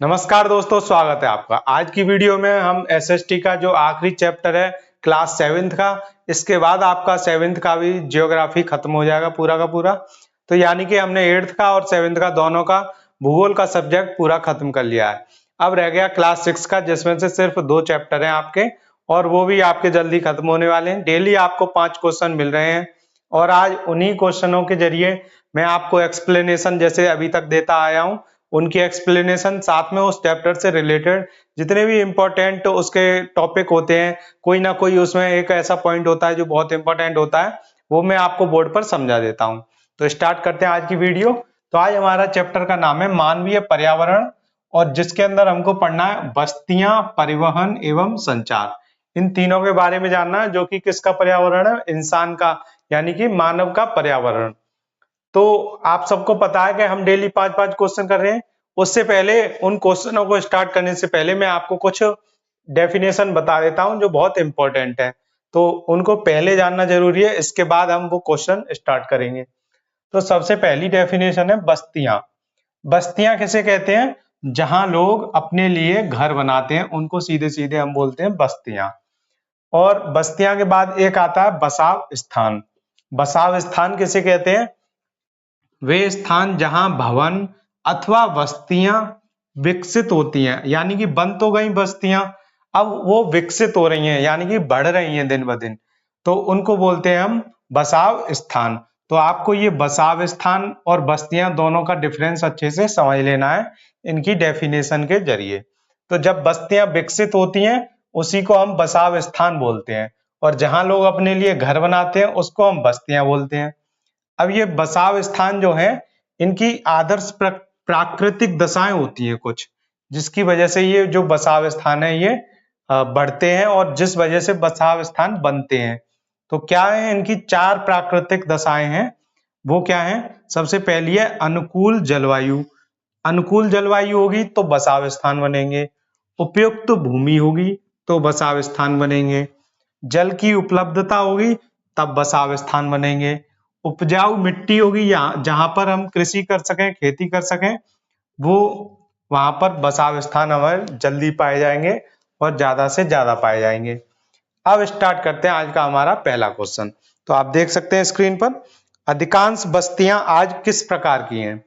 नमस्कार दोस्तों, स्वागत है आपका। आज की वीडियो में हम एसएसटी का जो आखिरी चैप्टर है क्लास 7th का, इसके बाद आपका 7th का भी ज्योग्राफी खत्म हो जाएगा पूरा का पूरा। तो यानी कि हमने 8th का और 7th का दोनों का भूगोल का सब्जेक्ट पूरा खत्म कर लिया है। अब रह गया क्लास 6 का, जिसमें से सिर्फ 2 चैप्टर हैं आपके, और वो भी आपके जल्दी खत्म होने वाले हैं। डेली आपको 5 क्वेश्चन मिल रहे हैं और आज उन्हीं क्वेश्चनों के जरिए मैं आपको एक्सप्लेनेशन जैसे अभी तक देता आया हूँ, उनकी एक्सप्लेनेशन साथ में उस चैप्टर से रिलेटेड जितने भी इम्पोर्टेंट उसके टॉपिक होते हैं, कोई ना कोई उसमें एक ऐसा पॉइंट होता है जो बहुत इंपॉर्टेंट होता है, वो मैं आपको बोर्ड पर समझा देता हूं। तो स्टार्ट करते हैं आज की वीडियो। तो आज हमारा चैप्टर का नाम है मानवीय पर्यावरण, और जिसके अंदर हमको पढ़ना है बस्तियां, परिवहन एवं संचार। इन तीनों के बारे में जानना है, जो कि किसका पर्यावरण है? इंसान का, यानी कि मानव का पर्यावरण। तो आप सबको पता है कि हम डेली 5-5 क्वेश्चन कर रहे हैं। उससे पहले, उन क्वेश्चनों को स्टार्ट करने से पहले मैं आपको कुछ डेफिनेशन बता देता हूं जो बहुत इंपॉर्टेंट है। तो उनको पहले जानना जरूरी है, इसके बाद हम वो क्वेश्चन स्टार्ट करेंगे। तो सबसे पहली डेफिनेशन है बस्तियां। बस्तियां किसे कहते हैं? जहां लोग अपने लिए घर बनाते हैं, उनको सीधे सीधे हम बोलते हैं बस्तियां। और बस्तियां के बाद एक आता है बसाव स्थान। बसाव स्थान किसे कहते हैं? वे स्थान जहां भवन अथवा बस्तियां विकसित होती हैं, यानी कि बन तो गई बस्तियां, अब वो विकसित हो रही हैं, यानी कि बढ़ रही हैं दिन ब दिन, तो उनको बोलते हैं हम बसाव स्थान। तो आपको ये बसाव स्थान और बस्तियां दोनों का डिफरेंस अच्छे से समझ लेना है इनकी डेफिनेशन के जरिए। तो जब बस्तियां विकसित होती हैं, उसी को हम बसाव स्थान बोलते हैं, और जहां लोग अपने लिए घर बनाते हैं उसको हम बस्तियां बोलते हैं। अब ये बसाव स्थान जो है, इनकी आदर्श प्राकृतिक दशाएं होती हैं कुछ, जिसकी वजह से ये जो बसाव स्थान है ये बढ़ते हैं, और जिस वजह से बसाव स्थान बनते हैं। तो क्या है? इनकी 4 प्राकृतिक दशाएं हैं। वो क्या है? सबसे पहली है अनुकूल जलवायु। अनुकूल जलवायु होगी तो बसाव स्थान बनेंगे। उपयुक्त भूमि होगी तो बसाव स्थान बनेंगे। जल की उपलब्धता होगी तब बसाव स्थान बनेंगे। उपजाऊ मिट्टी होगी, यहाँ जहां पर हम कृषि कर सकें, खेती कर सकें, वो वहां पर बसाव स्थान हमारे जल्दी पाए जाएंगे और ज्यादा से ज्यादा पाए जाएंगे। अब स्टार्ट करते हैं आज का हमारा पहला क्वेश्चन। तो आप देख सकते हैं स्क्रीन पर, अधिकांश बस्तियां आज किस प्रकार की हैं?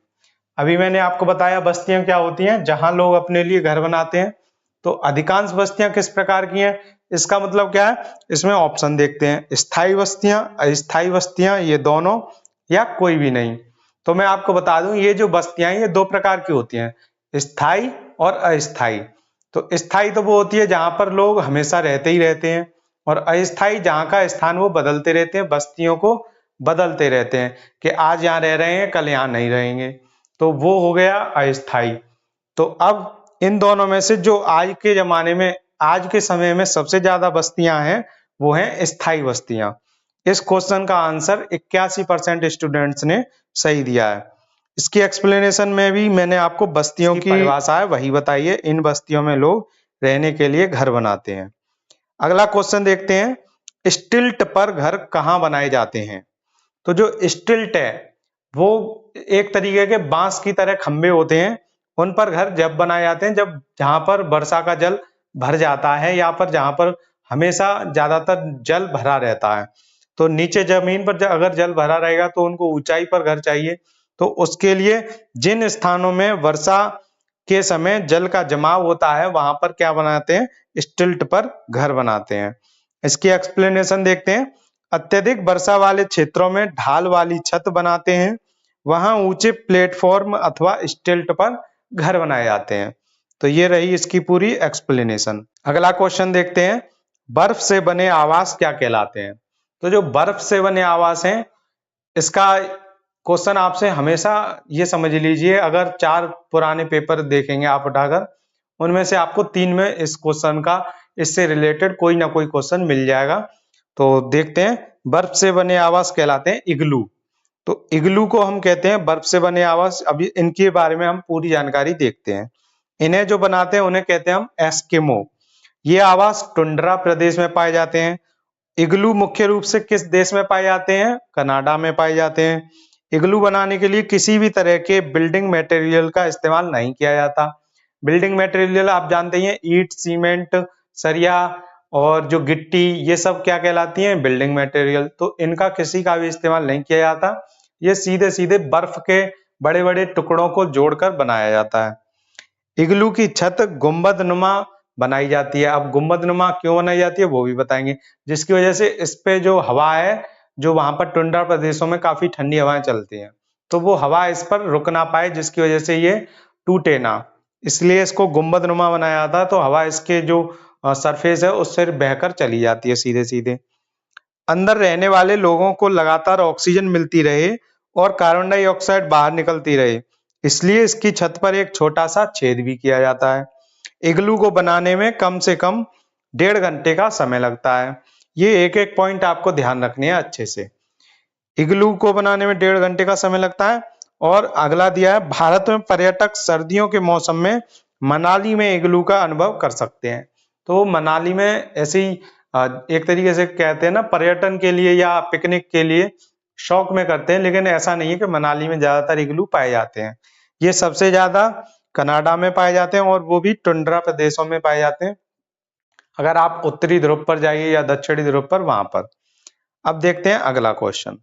अभी मैंने आपको बताया बस्तियां क्या होती हैं, जहां लोग अपने लिए घर बनाते हैं। तो अधिकांश बस्तियां किस प्रकार की हैं, इसका मतलब क्या है? इसमें ऑप्शन देखते हैं, स्थायी बस्तियां, अस्थायी बस्तियां, ये दोनों, या कोई भी नहीं। तो मैं आपको बता दूं, ये जो बस्तियां ये 2 प्रकार की होती हैं, स्थायी और अस्थायी। तो स्थायी तो वो होती है जहां पर लोग हमेशा रहते ही रहते हैं, और अस्थायी जहां का स्थान वो बदलते रहते हैं, बस्तियों को बदलते रहते हैं कि आज यहाँ रह रहे हैं, कल यहाँ नहीं रहेंगे। तो वो हो गया अस्थायी। तो अब इन दोनों में से जो आज के जमाने में, आज के समय में सबसे ज्यादा बस्तियां हैं, वो हैं स्थायी बस्तियां। इस क्वेश्चन का आंसर 81% स्टूडेंट्स ने सही दिया है। इसकी एक्सप्लेनेशन में भी मैंने आपको बस्तियों की परिभाषा है वही बताई है। इन बस्तियों में लोग रहने के लिए घर बनाते हैं। अगला क्वेश्चन देखते हैं, स्टिल्ट पर घर कहाँ बनाए जाते हैं? तो जो स्टिल्ट है, वो एक तरीके के बांस की तरह खंबे होते हैं, उन पर घर जब बनाए जाते हैं जब जहां पर वर्षा का जल भर जाता है, या पर जहां पर हमेशा ज्यादातर जल भरा रहता है। तो नीचे जमीन पर अगर जल भरा रहेगा तो उनको ऊंचाई पर घर चाहिए। तो उसके लिए जिन स्थानों में वर्षा के समय जल का जमाव होता है, वहां पर क्या बनाते हैं? स्टिल्ट पर घर बनाते हैं। इसकी एक्सप्लेनेशन देखते हैं, अत्यधिक वर्षा वाले क्षेत्रों में ढाल वाली छत बनाते हैं, वहां ऊंचे प्लेटफॉर्म अथवा स्टिल्ट पर घर बनाए जाते हैं। तो ये रही इसकी पूरी एक्सप्लेनेशन। अगला क्वेश्चन देखते हैं, बर्फ से बने आवास क्या कहलाते हैं? तो जो बर्फ से बने आवास हैं, इसका क्वेश्चन आपसे हमेशा ये समझ लीजिए, अगर 4 पुराने पेपर देखेंगे आप उठाकर, उनमें से आपको 3 में इस क्वेश्चन का, इससे रिलेटेड कोई ना कोई क्वेश्चन मिल जाएगा। तो देखते हैं, बर्फ से बने आवास कहलाते हैं इग्लू। तो इग्लू को हम कहते हैं बर्फ से बने आवास। अभी इनके बारे में हम पूरी जानकारी देखते हैं। इन्हें जो बनाते हैं उन्हें कहते हैं हम एस्किमो। ये आवास टुंड्रा प्रदेश में पाए जाते हैं। इग्लू मुख्य रूप से किस देश में पाए जाते हैं? कनाडा में पाए जाते हैं। इग्लू बनाने के लिए किसी भी तरह के बिल्डिंग मटेरियल का इस्तेमाल नहीं किया जाता। बिल्डिंग मटेरियल आप जानते ही हैं, ईंट, सीमेंट, सरिया और जो गिट्टी, ये सब क्या कहलाती हैं? Building material. तो इनका किसी का भी इस्तेमाल नहीं किया जाता, ये सीधे सीधे बर्फ के बड़े बड़े टुकड़ों को जोड़कर बनाया जाता है। इग्लू की छत गुंबदनुमा बनाई जाती है। अब गुंबदनुमा क्यों बनाई जाती है वो भी बताएंगे, जिसकी वजह से इस पे जो हवा है, जो वहां पर टुंड्रा प्रदेशों में काफी ठंडी हवाएं चलती हैं, तो वो हवा इस पर रुक ना पाए, जिसकी वजह से ये टूटे ना, इसलिए इसको गुंबदनुमा बनाया जाता है। तो हवा इसके जो सरफेस है उससे बहकर चली जाती है सीधे सीधे। अंदर रहने वाले लोगों को लगातार ऑक्सीजन मिलती रहे और कार्बन डाइऑक्साइड बाहर निकलती रहे, इसलिए इसकी छत पर एक छोटा सा छेद भी किया जाता है। इग्लू को बनाने में कम से कम 1.5 घंटे का समय लगता है। ये एक एक पॉइंट आपको ध्यान रखने हैं अच्छे से। इग्लू को बनाने में 1.5 घंटे का समय लगता है। और अगला दिया है, भारत में पर्यटक सर्दियों के मौसम में मनाली में इग्लू का अनुभव कर सकते हैं। तो मनाली में ऐसे ही एक तरीके से कहते हैं ना, पर्यटन के लिए या पिकनिक के लिए शौक में करते हैं, लेकिन ऐसा नहीं है कि मनाली में ज्यादातर इग्लू पाए जाते हैं। ये सबसे ज्यादा कनाडा में पाए जाते हैं और वो भी टुंड्रा प्रदेशों में पाए जाते हैं। अगर आप उत्तरी ध्रुव पर जाइए या दक्षिणी ध्रुव पर, वहां पर। अब देखते हैं अगला क्वेश्चन।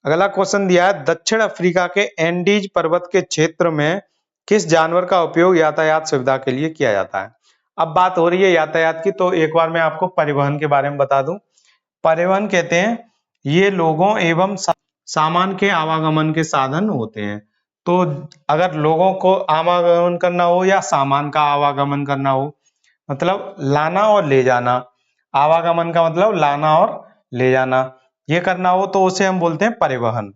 अगला क्वेश्चन दिया है, दक्षिण अफ्रीका के एंडीज पर्वत के क्षेत्र में किस जानवर का उपयोग यातायात सुविधा के लिए किया जाता है? अब बात हो रही है यातायात की, तो एक बार मैं आपको परिवहन के बारे में बता दूं। परिवहन कहते हैं ये लोगों एवं सामान के आवागमन के साधन होते हैं। तो अगर लोगों को आवागमन करना हो या सामान का आवागमन करना हो, मतलब लाना और ले जाना, आवागमन का मतलब लाना और ले जाना, ये करना हो तो उसे हम बोलते हैं परिवहन।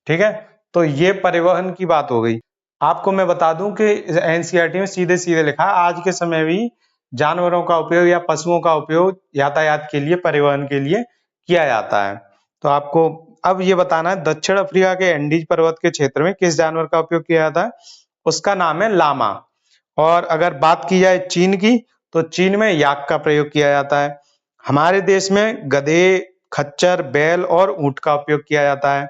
ठीक है, तो ये परिवहन की बात हो गई। आपको मैं बता दूं कि एनसीईआरटी में सीधे सीधे लिखा है, आज के समय भी जानवरों का उपयोग या पशुओं का उपयोग यातायात के लिए, परिवहन के लिए किया जाता है। तो आपको अब ये बताना है, दक्षिण अफ्रीका के एंडीज पर्वत के क्षेत्र में किस जानवर का उपयोग किया जाता है? उसका नाम है लामा। और अगर बात की जाए चीन की, तो चीन में याक का प्रयोग किया जाता है। हमारे देश में गधे, खच्चर, बैल और ऊंट का उपयोग किया जाता है।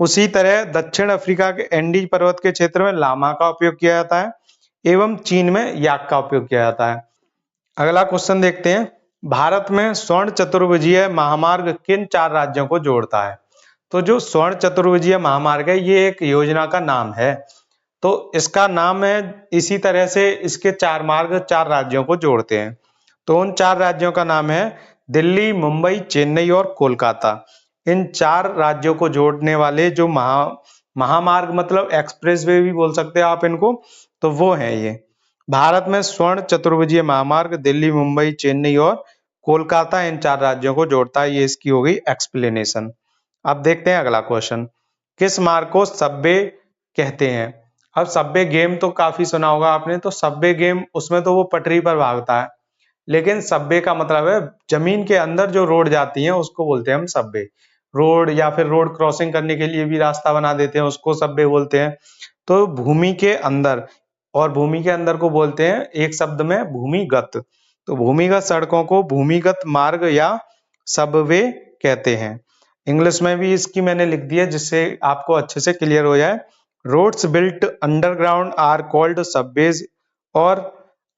उसी तरह दक्षिण अफ्रीका के एंडीज पर्वत के क्षेत्र में लामा का उपयोग किया जाता है एवं चीन में याक का उपयोग किया जाता है। अगला क्वेश्चन देखते हैं, भारत में स्वर्ण चतुर्भुजीय महामार्ग किन 4 राज्यों को जोड़ता है? तो जो स्वर्ण चतुर्भुजीय महामार्ग है, ये एक योजना का नाम है। तो इसका नाम है, इसी तरह से इसके 4 मार्ग 4 राज्यों को जोड़ते हैं। तो उन 4 राज्यों का नाम है दिल्ली, मुंबई, चेन्नई और कोलकाता। इन 4 राज्यों को जोड़ने वाले जो महामार्ग, मतलब एक्सप्रेसवे भी बोल सकते हैं आप इनको, तो वो है ये। भारत में स्वर्ण चतुर्भुजीय महामार्ग दिल्ली, मुंबई, चेन्नई और कोलकाता, इन 4 राज्यों को जोड़ता है। ये इसकी हो गई एक्सप्लेनेशन। अब देखते हैं अगला क्वेश्चन, किस मार्ग को सबवे कहते हैं? अब सबवे गेम तो काफी सुना होगा आपने। तो सबवे गेम, उसमें तो वो पटरी पर भागता है, लेकिन सबवे का मतलब है जमीन के अंदर जो रोड जाती है उसको बोलते हैं हम सबवे। रोड या फिर रोड क्रॉसिंग करने के लिए भी रास्ता बना देते हैं, उसको सबवे बोलते हैं। तो भूमि के अंदर, और भूमि के अंदर को बोलते हैं एक शब्द में भूमिगत। तो भूमिगत सड़कों को भूमिगत मार्ग या सबवे कहते हैं। इंग्लिश में भी इसकी मैंने लिख दी है, जिससे आपको अच्छे से क्लियर हो जाए। Roads built underground are called subways और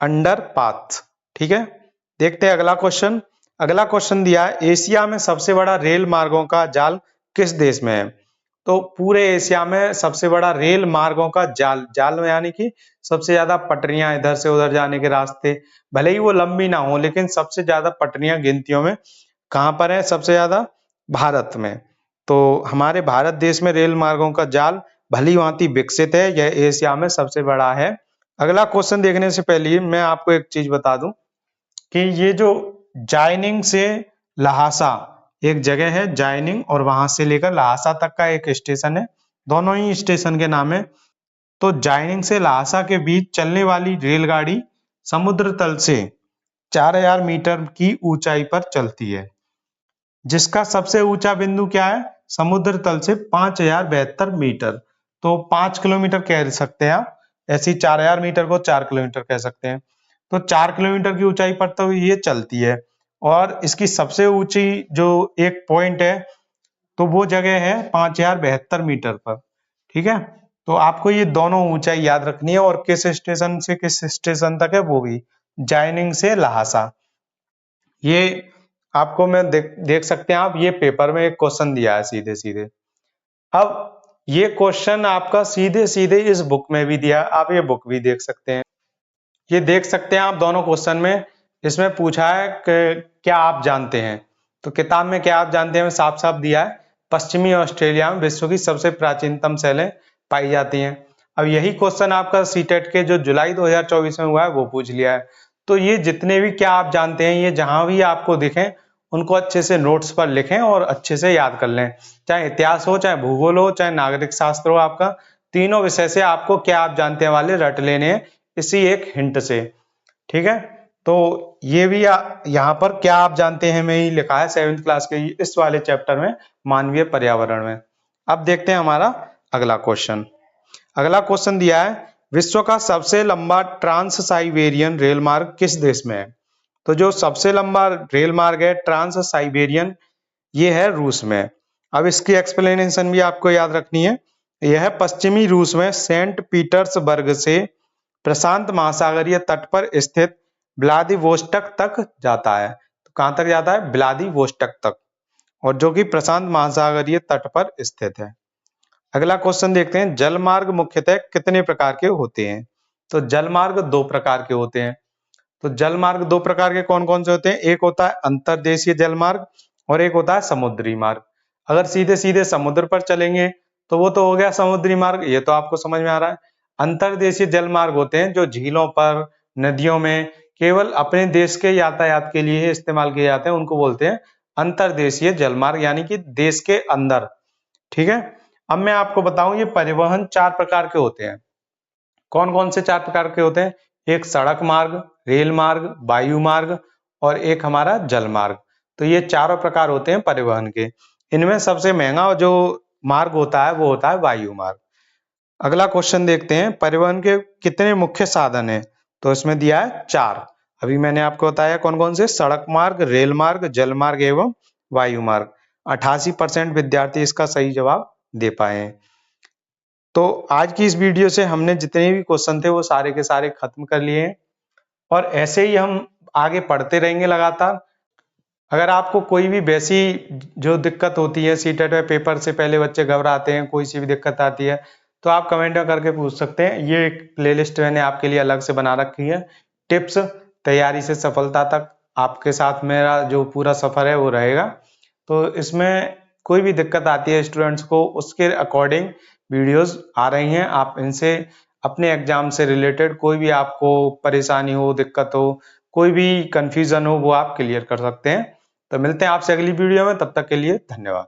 अंडरपाथ। ठीक है, देखते हैं अगला क्वेश्चन। अगला क्वेश्चन दिया है, एशिया में सबसे बड़ा रेल मार्गों का जाल किस देश में है? तो पूरे एशिया में सबसे बड़ा रेल मार्गों का जाल में यानी कि सबसे ज्यादा पटरियां, इधर से उधर जाने के रास्ते, भले ही वो लंबी ना हो, लेकिन सबसे ज्यादा पटरियां गिनतियों में कहां पर है? सबसे ज्यादा भारत में। तो हमारे भारत देश में रेल मार्गों का जाल भली भांति विकसित है, यह एशिया में सबसे बड़ा है। अगला क्वेश्चन देखने से पहले मैं आपको एक चीज बता दूं कि ये जो जाइनिंग से लहासा एक जगह है, जाइनिंग, और वहां से लेकर लहासा तक का एक स्टेशन है, दोनों ही स्टेशन के नाम है। तो जाइनिंग से लहासा के बीच चलने वाली रेलगाड़ी समुद्र तल से 4000 मीटर की ऊंचाई पर चलती है, जिसका सबसे ऊंचा बिंदु क्या है? समुद्र तल से 5072 मीटर। तो 5 किलोमीटर कह सकते हैं आप, ऐसी 4000 मीटर को 4 किलोमीटर कह सकते हैं। तो 4 किलोमीटर की ऊंचाई पर तो ये चलती है। और इसकी सबसे ऊंची जो एक पॉइंट है, तो वो जगह है 5072 मीटर पर। ठीक है, तो आपको ये दोनों ऊंचाई याद रखनी है, और किस स्टेशन से किस स्टेशन तक है वो भी, जाइनिंग से लहासा। ये आपको मैं देख सकते हैं आप, ये पेपर में एक क्वेश्चन दिया है सीधे सीधे। अब ये क्वेश्चन आपका सीधे सीधे इस बुक में भी दिया, आप ये बुक भी देख सकते हैं। ये देख सकते हैं आप दोनों क्वेश्चन में, इसमें पूछा है कि क्या आप जानते हैं, तो किताब में क्या आप जानते हैं में साफ साफ दिया है, पश्चिमी ऑस्ट्रेलिया में विश्व की सबसे प्राचीनतम सेलें पाई जाती हैं। अब यही क्वेश्चन आपका सीटेट के जो जुलाई 2024 में हुआ है वो पूछ लिया है। तो ये जितने भी क्या आप जानते हैं, ये जहां भी आपको दिखें उनको अच्छे से नोट्स पर लिखें और अच्छे से याद कर लें, चाहे इतिहास हो, चाहे भूगोल हो, चाहे नागरिक शास्त्र हो, आपका तीनों विषय से आपको क्या आप जानते हैं वाले रट लेने हैं इसी एक हिंट से। ठीक है, तो ये भी यहाँ पर क्या आप जानते हैं में ही लिखा है 7th क्लास के इस वाले चैप्टर में, मानवीय पर्यावरण में। अब देखते हैं हमारा अगला क्वेश्चन। अगला क्वेश्चन दिया है, विश्व का सबसे लंबा ट्रांस साइबेरियन रेल मार्ग किस देश में है। तो जो सबसे लंबा रेल मार्ग है ट्रांस साइबेरियन, ये है रूस में। अब इसकी एक्सप्लेनेशन भी आपको याद रखनी है। यह है पश्चिमी रूस में सेंट पीटर्सबर्ग से प्रशांत महासागरीय तट पर स्थित व्लादिवोस्टक तक जाता है। तो कहां तक जाता है, व्लादिवोस्टक तक, और जो कि प्रशांत महासागरीय तट पर स्थित है। अगला क्वेश्चन देखते हैं, जलमार्ग मुख्यतः कितने प्रकार के होते हैं। तो जलमार्ग दो प्रकार के होते हैं। तो जलमार्ग दो प्रकार के कौन कौन से होते हैं, एक होता है अंतर्देशीय जलमार्ग और एक होता है समुद्री मार्ग। अगर सीधे सीधे समुद्र पर चलेंगे तो वो तो हो गया समुद्री मार्ग, ये तो आपको समझ में आ रहा है। अंतर्देशीय जलमार्ग होते हैं जो झीलों पर, नदियों में केवल अपने देश के यातायात के लिए ही इस्तेमाल किए जाते हैं, उनको बोलते हैं अंतर्देशीय जलमार्ग, यानी कि देश के अंदर। ठीक है, अब मैं आपको बताऊं, ये परिवहन चार प्रकार के होते हैं। कौन कौन से चार प्रकार के होते हैं, एक सड़क मार्ग, रेल मार्ग, वायु मार्ग और एक हमारा जल मार्ग। तो ये चारों प्रकार होते हैं परिवहन के। इनमें सबसे महंगा जो मार्ग होता है वो होता है वायु मार्ग। अगला क्वेश्चन देखते हैं, परिवहन के कितने मुख्य साधन हैं। तो इसमें दिया है चार। अभी मैंने आपको बताया कौन कौन से, सड़क मार्ग, रेल मार्ग, जल मार्ग एवं वायु मार्ग। 88% विद्यार्थी इसका सही जवाब दे पाए हैं। तो आज की इस वीडियो से हमने जितने भी क्वेश्चन थे वो सारे के सारे खत्म कर लिए हैं, और ऐसे ही हम आगे पढ़ते रहेंगे लगातार। अगर आपको कोई भी वैसी जो दिक्कत होती है, सीटेट में पेपर से पहले बच्चे घबराते हैं, कोई सी भी दिक्कत आती है, तो आप कमेंट में करके पूछ सकते हैं। ये एक प्लेलिस्ट मैंने आपके लिए अलग से बना रखी है, टिप्स तैयारी से सफलता तक, आपके साथ मेरा जो पूरा सफर है वो रहेगा। तो इसमें कोई भी दिक्कत आती है स्टूडेंट्स को, उसके अकॉर्डिंग वीडियोस आ रही हैं। आप इनसे अपने एग्जाम से रिलेटेड कोई भी आपको परेशानी हो, दिक्कत हो, कोई भी कंफ्यूजन हो, वो आप क्लियर कर सकते हैं। तो मिलते हैं आपसे अगली वीडियो में, तब तक के लिए धन्यवाद।